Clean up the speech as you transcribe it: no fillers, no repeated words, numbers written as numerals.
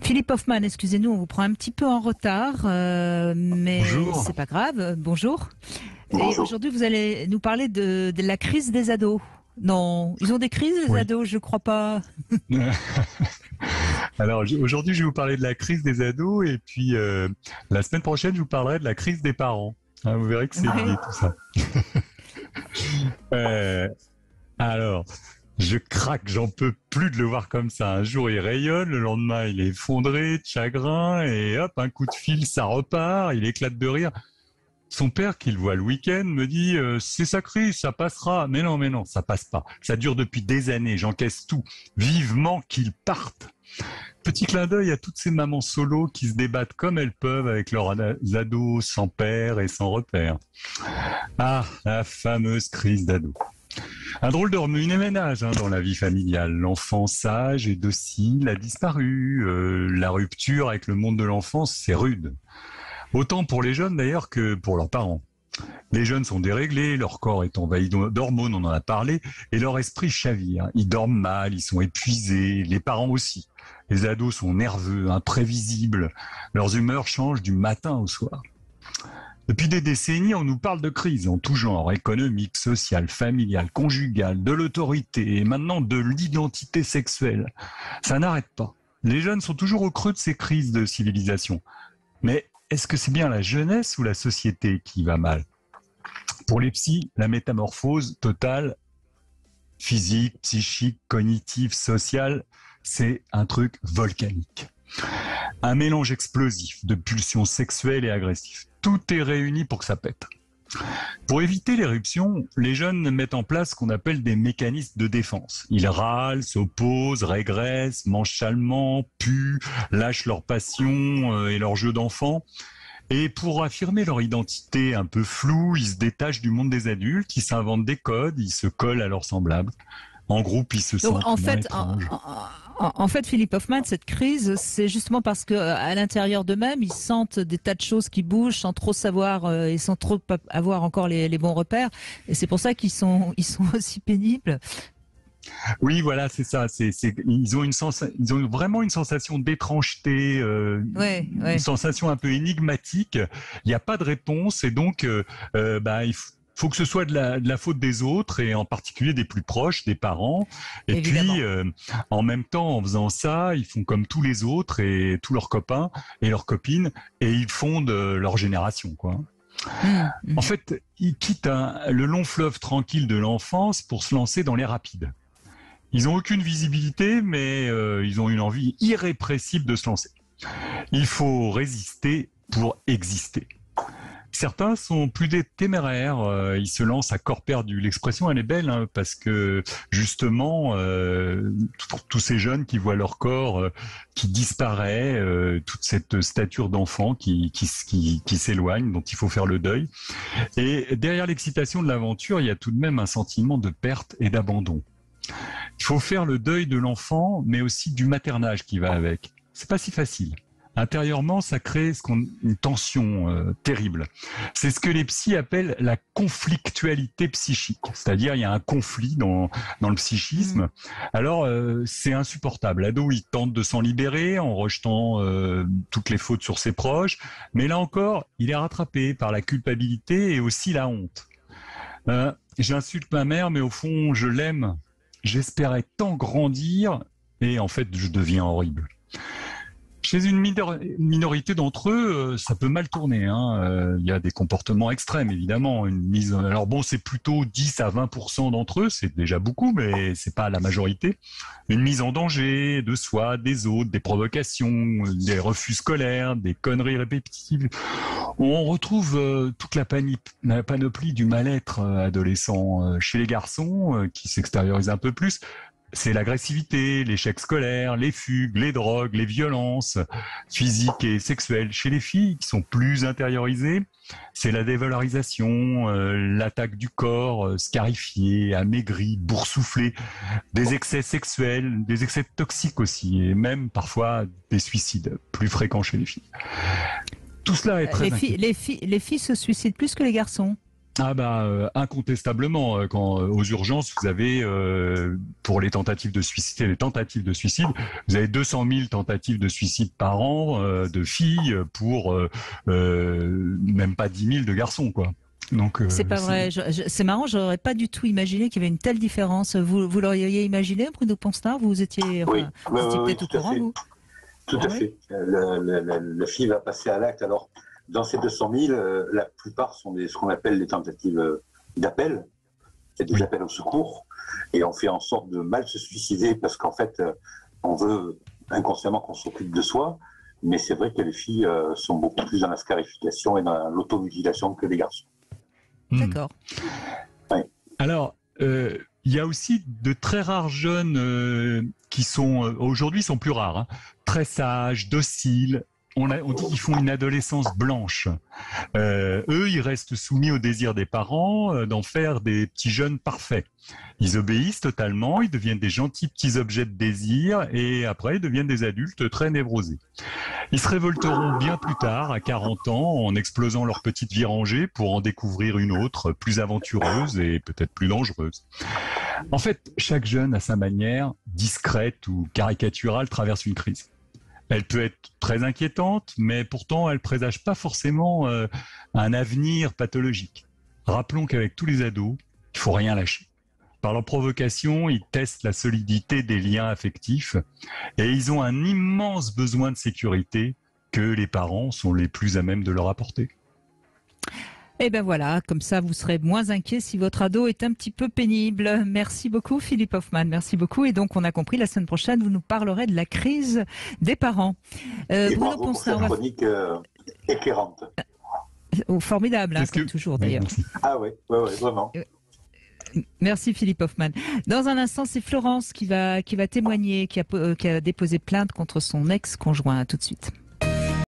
Philippe Hoffman, excusez-nous, on vous prend un petit peu en retard, mais Bonjour. c'est pas grave. Bonjour. Et Bonjour. aujourd'hui, vous allez nous parler de la crise des ados. Non, ils ont des crises, les Oui. ados, je crois pas. Alors aujourd'hui, je vais vous parler de la crise des ados et puis la semaine prochaine, je vous parlerai de la crise des parents. Hein, vous verrez que c'est Oui. lié tout ça. Euh, alors, je craque, j'en peux plus de le voir comme ça. Un jour, il rayonne, le lendemain, il est effondré de chagrin et hop, un coup de fil, ça repart, il éclate de rire. Son père, qu'il voit le week-end, me dit c'est sa crise, ça passera. Mais non, ça passe pas. Ça dure depuis des années, j'encaisse tout. Vivement qu'il parte. Petit clin d'œil à toutes ces mamans solo qui se débattent comme elles peuvent avec leurs ados sans père et sans repère. Ah, la fameuse crise d'ado. Un drôle de remue-ménage dans la vie familiale. L'enfant sage et docile a disparu. La rupture avec le monde de l'enfance, c'est rude. Autant pour les jeunes d'ailleurs que pour leurs parents. Les jeunes sont déréglés, leur corps est envahi d'hormones, on en a parlé, et leur esprit chavire. Ils dorment mal, ils sont épuisés, les parents aussi. Les ados sont nerveux, imprévisibles. Leurs humeurs changent du matin au soir. Depuis des décennies, on nous parle de crise en tout genre, économique, sociale, familiale, conjugale, de l'autorité et maintenant de l'identité sexuelle. Ça n'arrête pas. Les jeunes sont toujours au creux de ces crises de civilisation. Mais est-ce que c'est bien la jeunesse ou la société qui va mal? Pour les psys, la métamorphose totale, physique, psychique, cognitive, sociale, c'est un truc volcanique. Un mélange explosif de pulsions sexuelles et agressives. Tout est réuni pour que ça pète. Pour éviter l'éruption, les jeunes mettent en place ce qu'on appelle des mécanismes de défense. Ils râlent, s'opposent, régressent, mangent chalement, puent, lâchent leur passion et leur jeu d'enfant. Et pour affirmer leur identité un peu floue, ils se détachent du monde des adultes, ils s'inventent des codes, ils se collent à leurs semblables. En groupe, ils se Donc sentent en moins fait, étranges. en fait, Philippe Hoffman, cette crise, c'est justement parce que à l'intérieur d'eux-mêmes, ils sentent des tas de choses qui bougent sans trop savoir et sans trop avoir encore les bons repères. Et c'est pour ça ils sont aussi pénibles. Oui, voilà, c'est ça. Ils ont vraiment une sensation d'étrangeté, Ouais, une ouais, sensation un peu énigmatique. Il n'y a pas de réponse et donc, faut que ce soit de la faute des autres et en particulier des plus proches, des parents. Et puis, évidemment. en même temps, en faisant ça, ils font comme tous les autres et tous leurs copains et leurs copines et ils fondent leur génération, quoi. Mmh, En mmh. fait, ils quittent le long fleuve tranquille de l'enfance pour se lancer dans les rapides. Ils ont aucune visibilité, mais ils ont une envie irrépressible de se lancer. Il faut résister pour exister. Certains sont plus des téméraires, ils se lancent à corps perdu. L'expression elle est belle parce que justement pour tous ces jeunes qui voient leur corps qui disparaît, toute cette stature d'enfant qui s'éloigne, dont il faut faire le deuil. Et derrière l'excitation de l'aventure, il y a tout de même un sentiment de perte et d'abandon. Il faut faire le deuil de l'enfant, mais aussi du maternage qui va avec. C'est pas si facile. Intérieurement, ça crée une tension terrible. C'est ce que les psys appellent la conflictualité psychique. C'est-à-dire, il y a un conflit dans le Mmh. psychisme. Alors, c'est insupportable. L'ado, il tente de s'en libérer en rejetant toutes les fautes sur ses proches. Mais là encore, il est rattrapé par la culpabilité et aussi la honte. J'insulte ma mère, mais au fond, je l'aime. J'espérais tant grandir et en fait, je deviens horrible. Chez une minorité d'entre eux, ça peut mal tourner. Il y a des comportements extrêmes, évidemment. Alors bon, c'est plutôt 10 à 20% d'entre eux, c'est déjà beaucoup, mais c'est pas la majorité. Une mise en danger de soi, des autres, des provocations, des refus scolaires, des conneries répétitives. On retrouve toute la panoplie du mal-être adolescent. Chez les garçons, qui s'extériorisent un peu plus, c'est l'agressivité, l'échec scolaire, les fugues, les drogues, les violences physiques et sexuelles. Chez les filles qui sont plus intériorisées, c'est la dévalorisation, l'attaque du corps, scarifié, amaigri, boursouflé, des excès sexuels, des excès toxiques aussi, et même parfois des suicides plus fréquents chez les filles. Tout cela est très inquiétant. Les filles se suicident plus que les garçons. Ah bah incontestablement, quand aux urgences vous avez pour les tentatives de suicide, vous avez 200 000 tentatives de suicide par an de filles pour même pas 10 000 de garçons quoi. Donc C'est pas vrai. C'est marrant, j'aurais pas du tout imaginé qu'il y avait une telle différence. Vous l'auriez imaginé, Bruno Ponsard? Vous étiez, Oui, vous étiez peut-être au tout à courant, fait. vous? Tout à fait. Le FI va passer à l'acte. Alors, dans ces 200 000, la plupart sont ce qu'on appelle des tentatives d'appel, c'est des appels au secours, et on fait en sorte de mal se suicider parce qu'en fait, on veut inconsciemment qu'on s'occupe de soi, mais c'est vrai que les filles sont beaucoup plus dans la scarification et dans l'automutilation que les garçons. D'accord. Ouais. Alors, il y a aussi de très rares jeunes qui sont aujourd'hui sont plus rares, hein, très sages, dociles. On dit qu'ils font une adolescence blanche. Eux, ils restent soumis au désir des parents d'en faire des petits jeunes parfaits. Ils obéissent totalement, ils deviennent des gentils petits objets de désir et après, ils deviennent des adultes très névrosés. Ils se révolteront bien plus tard, à 40 ans, en explosant leur petite vie rangée pour en découvrir une autre, plus aventureuse et peut-être plus dangereuse. En fait, chaque jeune, à sa manière, discrète ou caricaturale, traverse une crise. Elle peut être très inquiétante, mais pourtant, elle présage pas forcément un avenir pathologique. Rappelons qu'avec tous les ados, il faut rien lâcher. Par leur provocation, ils testent la solidité des liens affectifs et ils ont un immense besoin de sécurité que les parents sont les plus à même de leur apporter. Et ben voilà, comme ça vous serez moins inquiet si votre ado est un petit peu pénible. Merci beaucoup Philippe Hoffmann, merci beaucoup. Et donc on a compris, la semaine prochaine vous nous parlerez de la crise des parents. Bruno Ponsard, pour cette chronique éclairante. Formidable, hein, comme toujours d'ailleurs. Ah oui, vraiment. Merci Philippe Hoffmann. Dans un instant, c'est Florence qui va témoigner, qui a déposé plainte contre son ex-conjoint. À tout de suite.